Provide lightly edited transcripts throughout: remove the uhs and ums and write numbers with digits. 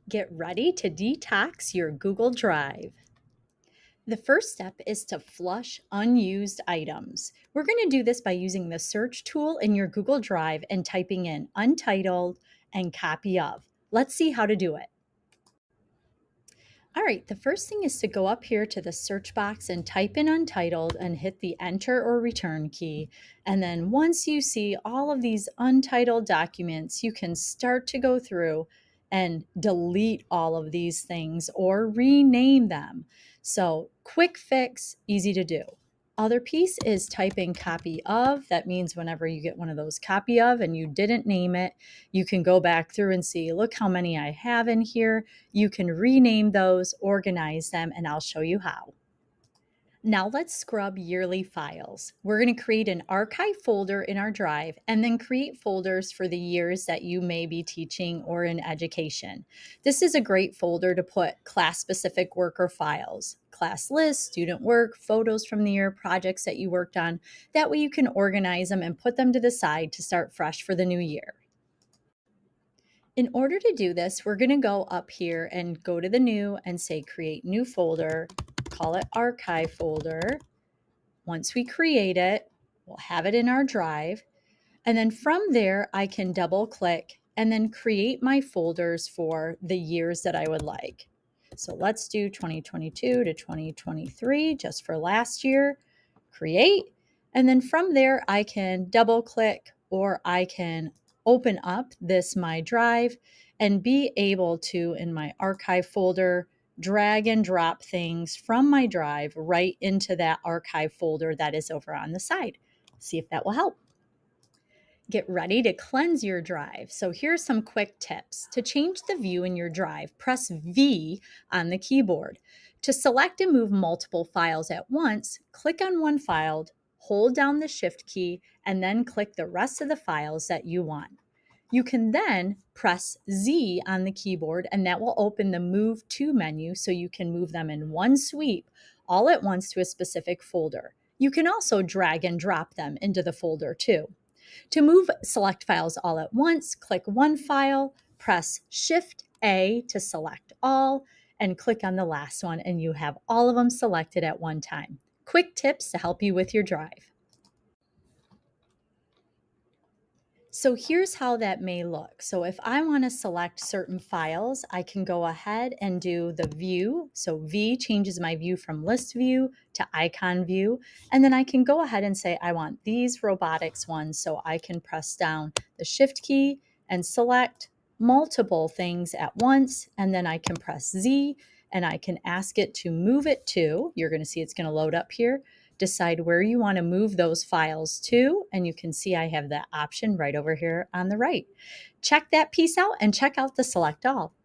Get ready to detox your Google Drive. The first step is to flush unused items. We're going to do this by using the search tool in your Google Drive and typing in untitled and copy of. Let's see how to do it. All right, the first thing is to go up here to the search box and type in untitled and hit the enter or return key. And then once you see all of these untitled documents, you can start to go through and delete all of these things or rename them. So, quick fix, easy to do. Other piece is type in copy of. That means whenever you get one of those copy of and you didn't name it, you can go back through and see, look how many I have in here. You can rename those, organize them, and I'll show you how. Now let's scrub yearly files. We're going to create an archive folder in our drive and then create folders for the years that you may be teaching or in education. This is a great folder to put class-specific work or files, class lists, student work, photos from the year, projects that you worked on. That way you can organize them and put them to the side to start fresh for the new year. In order to do this, we're going to go up here and go to the new and say create new folder, call it archive folder. Once we create it, we'll have it in our drive. And then from there, I can double click and then create my folders for the years that I would like. So let's do 2022 to 2023 just for last year, create. And then from there, I can double click or I can open up this My Drive and be able to, in my archive folder, drag and drop things from my drive right into that archive folder that is over on the side. See if that will help. Get ready to cleanse your drive. So here's some quick tips. To change the view in your drive, press V on the keyboard. To select and move multiple files at once, click on one file, hold down the Shift key, and then click the rest of the files that you want. You can then press Z on the keyboard, and that will open the Move To menu so you can move them in one sweep all at once to a specific folder. You can also drag and drop them into the folder too. To move select files all at once, click one file, press Shift A to select all, and click on the last one, and you have all of them selected at one time. Quick tips to help you with your drive. So here's how that may look. So if I want to select certain files, I can go ahead and do the view. So V changes my view from list view to icon view. And then I can go ahead and say, I want these robotics ones. So I can press down the Shift key and select multiple things at once. And then I can press Z and I can ask it to move it to, you're going to see it's going to load up here. Decide where you want to move those files to, and you can see I have that option right over here on the right. Check that piece out and check out the select all.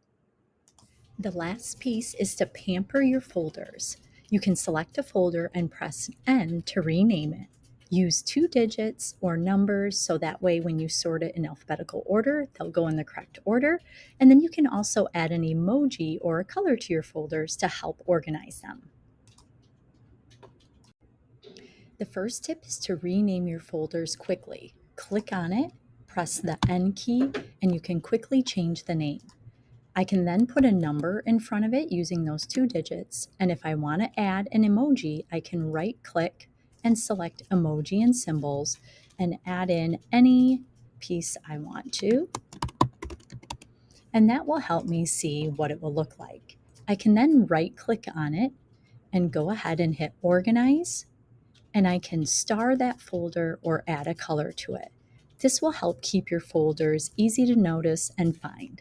The last piece is to pamper your folders. You can select a folder and press N to rename it. Use 2 digits or numbers so that way when you sort it in alphabetical order, they'll go in the correct order. And then you can also add an emoji or a color to your folders to help organize them. The first tip is to rename your folders quickly. Click on it, press the N key, and you can quickly change the name. I can then put a number in front of it using those 2 digits, and if I want to add an emoji, I can right-click and select emoji and symbols and add in any piece I want to, and that will help me see what it will look like. I can then right-click on it and go ahead and hit Organize, and I can star that folder or add a color to it. This will help keep your folders easy to notice and find.